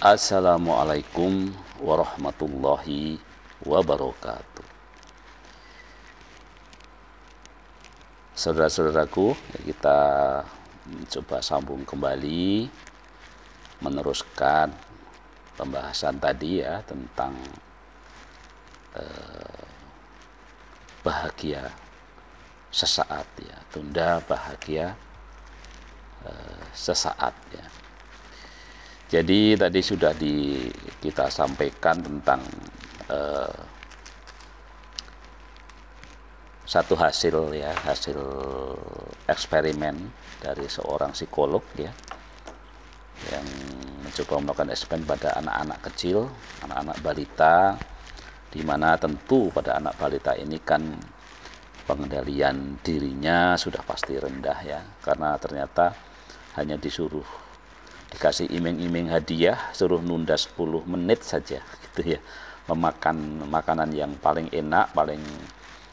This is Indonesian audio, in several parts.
Assalamualaikum warahmatullahi wabarakatuh. Saudara-saudaraku, kita coba sambung kembali meneruskan pembahasan tadi ya tentang bahagia sesaat ya, tunda bahagia sesaat ya. Jadi tadi sudah kita sampaikan tentang satu hasil eksperimen dari seorang psikolog ya, yang mencoba melakukan eksperimen pada anak-anak kecil, anak-anak balita, di mana tentu pada anak balita ini kan pengendalian dirinya sudah pasti rendah ya, karena ternyata hanya dikasih iming-iming hadiah, suruh nunda 10 menit saja gitu ya, memakan makanan yang paling enak, paling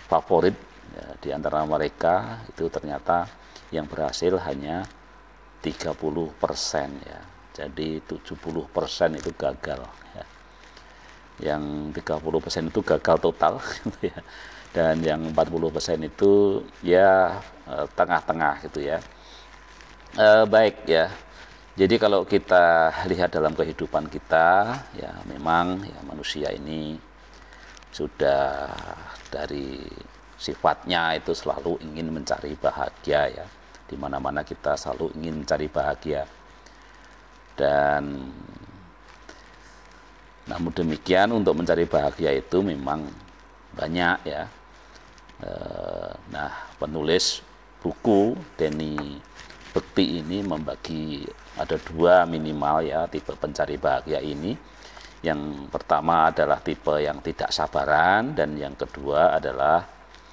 favorit ya, di antara mereka itu ternyata yang berhasil hanya 30% ya. Jadi 70% itu gagal ya. Yang 30% itu gagal total gitu ya. Dan yang 40% itu ya tengah-tengah gitu ya. Baik ya. Jadi kalau kita lihat dalam kehidupan kita ya, memang ya manusia ini sudah dari sifatnya itu selalu ingin mencari bahagia ya. Di mana-mana kita selalu ingin mencari bahagia. Dan namun demikian untuk mencari bahagia itu memang banyak ya. Nah, penulis buku Denny Bekti ini membagi ada dua minimal ya tipe pencari bahagia ini. Yang pertama adalah tipe yang tidak sabaran, dan yang kedua adalah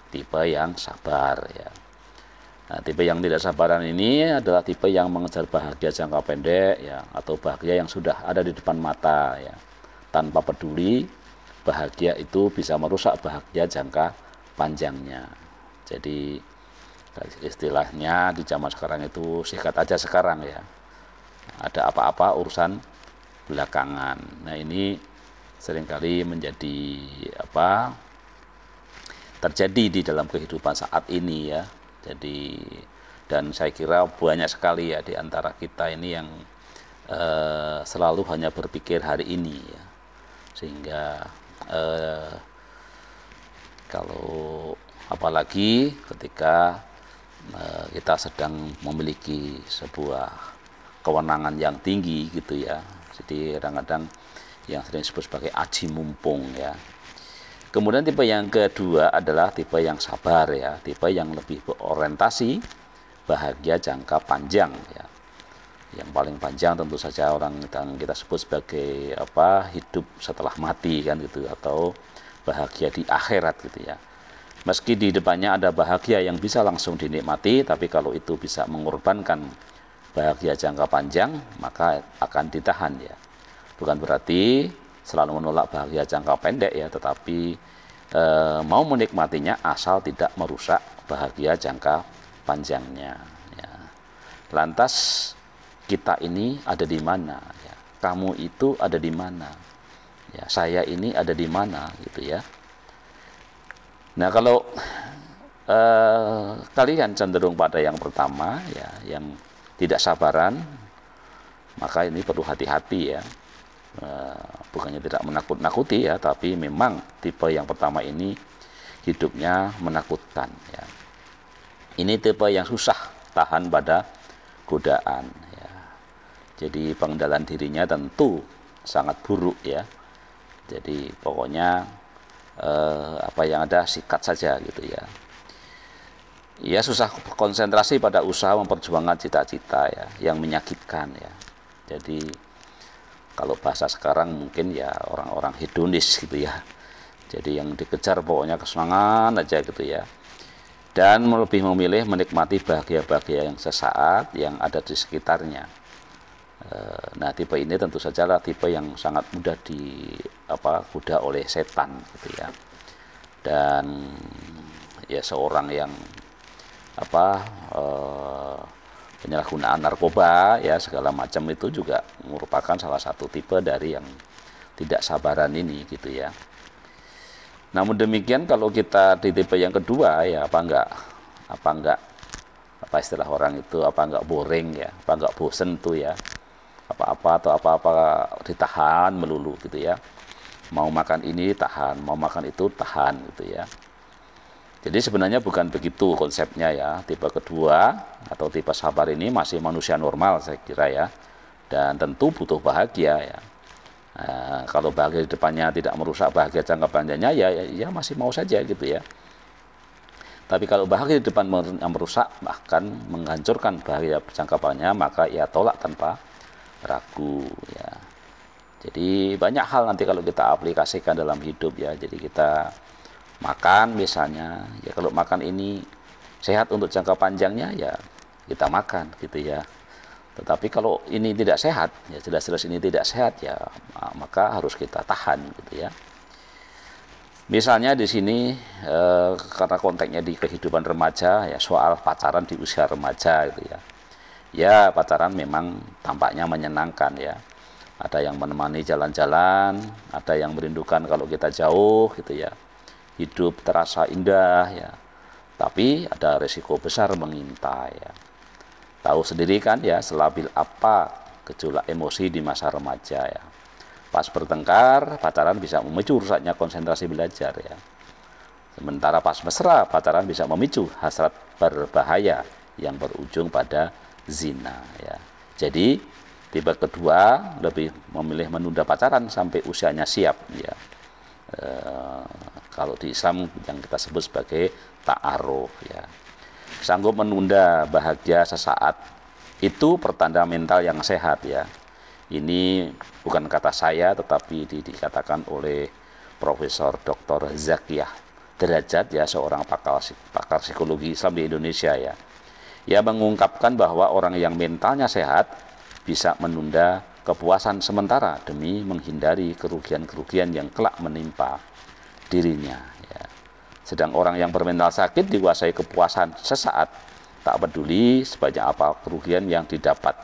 tipe yang sabar ya. Nah, tipe yang tidak sabaran ini adalah tipe yang mengejar bahagia jangka pendek ya, atau bahagia yang sudah ada di depan mata ya, tanpa peduli bahagia itu bisa merusak bahagia jangka panjangnya. Jadi istilahnya di zaman sekarang itu sikat aja sekarang ya, ada apa-apa urusan belakangan. Nah, ini seringkali menjadi terjadi di dalam kehidupan saat ini ya. Jadi, dan saya kira banyak sekali ya di antara kita ini yang selalu hanya berpikir hari ini ya, sehingga kalau apalagi ketika kita sedang memiliki sebuah kewenangan yang tinggi gitu ya. Jadi kadang-kadang yang sering disebut sebagai aji mumpung ya. Kemudian tipe yang kedua adalah tipe yang sabar ya, tipe yang lebih berorientasi bahagia jangka panjang ya. Yang paling panjang tentu saja orang yang kita sebut sebagai hidup setelah mati kan gitu, atau bahagia di akhirat gitu ya. Meski di depannya ada bahagia yang bisa langsung dinikmati, tapi kalau itu bisa mengorbankan bahagia jangka panjang, maka akan ditahan ya. Bukan berarti selalu menolak bahagia jangka pendek ya, tetapi mau menikmatinya asal tidak merusak bahagia jangka panjangnya ya. Lantas kita ini ada di mana ya? Kamu itu ada di mana ya? Saya ini ada di mana gitu ya. Nah, kalau kalian cenderung pada yang pertama ya, yang tidak sabaran, maka ini perlu hati-hati ya. Bukannya tidak menakut-nakuti ya, tapi memang tipe yang pertama ini hidupnya menakutkan ya. Ini tipe yang susah tahan pada godaan ya. Jadi pengendalian dirinya tentu sangat buruk ya. Jadi pokoknya apa yang ada sikat saja gitu ya. Ya, susah konsentrasi pada usaha memperjuangkan cita-cita ya, yang menyakitkan ya. Jadi kalau bahasa sekarang mungkin ya orang-orang hedonis gitu ya. Jadi yang dikejar pokoknya kesenangan aja gitu ya. Dan lebih memilih menikmati bahagia-bahagia yang sesaat yang ada di sekitarnya. Nah, tipe ini tentu saja lah tipe yang sangat mudah digoda oleh setan gitu ya. Dan ya seorang yang penyalahgunaan narkoba ya segala macam itu juga merupakan salah satu tipe dari yang tidak sabaran ini gitu ya. Namun demikian kalau kita di tipe yang kedua ya apa istilah orang itu, apa enggak boring ya, apa enggak bosen tuh ya, apa-apa ditahan melulu gitu ya, mau makan ini tahan, mau makan itu tahan gitu ya. Jadi sebenarnya bukan begitu konsepnya ya. Tipe kedua atau tipe sabar ini masih manusia normal saya kira ya, dan tentu butuh bahagia ya. Nah, kalau bahagia di depannya tidak merusak bahagia jangka panjangnya ya masih mau saja gitu ya. Tapi kalau bahagia di depan merusak bahkan menghancurkan bahagia jangka panjangnya, maka ia tolak tanpa ragu ya. Jadi banyak hal nanti kalau kita aplikasikan dalam hidup ya. Jadi kita makan misalnya ya, kalau makan ini sehat untuk jangka panjangnya ya kita makan gitu ya. Tetapi kalau ini tidak sehat ya, jelas-jelas ini tidak sehat ya, maka harus kita tahan gitu ya. Misalnya di sini karena konteksnya di kehidupan remaja ya, soal pacaran di usia remaja gitu ya. Ya pacaran memang tampaknya menyenangkan ya. Ada yang menemani jalan-jalan, ada yang merindukan kalau kita jauh gitu ya. Hidup terasa indah ya, tapi ada resiko besar mengintai ya. Tahu sendiri kan ya, selabil apa gejolak emosi di masa remaja ya. Pas bertengkar, pacaran bisa memicu rusaknya konsentrasi belajar ya. Sementara pas mesra, pacaran bisa memicu hasrat berbahaya yang berujung pada zina ya. Jadi tipe kedua lebih memilih menunda pacaran sampai usianya siap ya. Kalau di Islam yang kita sebut sebagai ta'aruf ya. Sanggup menunda bahagia sesaat itu pertanda mental yang sehat ya. Ini bukan kata saya, tetapi dikatakan oleh Profesor Dr. Zakiyah Derajat ya, seorang pakar psikologi Islam di Indonesia ya. Ia mengungkapkan bahwa orang yang mentalnya sehat bisa menunda kepuasan sementara demi menghindari kerugian-kerugian yang kelak menimpa dirinya ya. Sedang orang yang bermental sakit dikuasai kepuasan sesaat, tak peduli sebanyak apa kerugian yang didapat.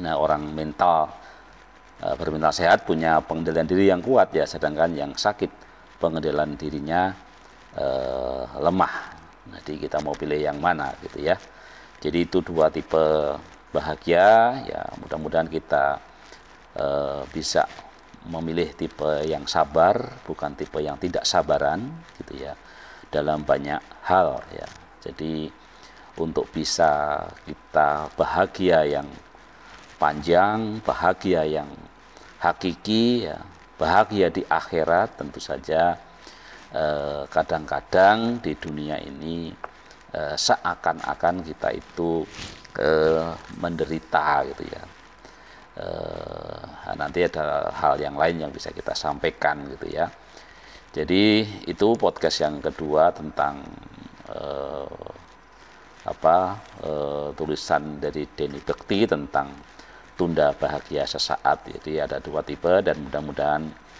Nah, orang bermental sehat punya pengendalian diri yang kuat ya, sedangkan yang sakit pengendalian dirinya lemah. Jadi kita mau pilih yang mana gitu ya. Jadi itu dua tipe bahagia ya, mudah-mudahan kita bisa memilih tipe yang sabar, bukan tipe yang tidak sabaran gitu ya, dalam banyak hal ya. Jadi untuk bisa kita bahagia yang panjang, bahagia yang hakiki ya, bahagia di akhirat, tentu saja kadang-kadang di dunia ini seakan-akan kita itu menderita gitu ya. Nanti ada hal yang lain yang bisa kita sampaikan gitu ya. Jadi itu podcast yang kedua tentang tulisan dari Denny Bekti tentang tunda bahagia sesaat. Jadi ada dua tipe dan mudah-mudahan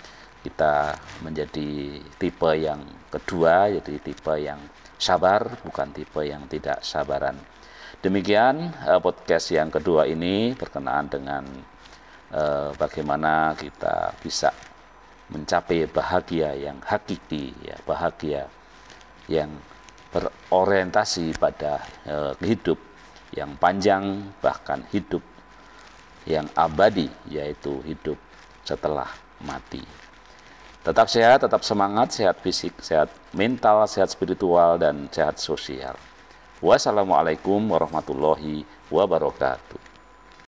kita menjadi tipe yang kedua, jadi tipe yang sabar, bukan tipe yang tidak sabaran. Demikian podcast yang kedua ini berkenaan dengan bagaimana kita bisa mencapai bahagia yang hakiki ya, bahagia yang berorientasi pada hidup yang panjang, bahkan hidup yang abadi, yaitu hidup setelah mati. Tetap sehat, tetap semangat, sehat fisik, sehat mental, sehat spiritual, dan sehat sosial. Wassalamualaikum warahmatullahi wabarakatuh.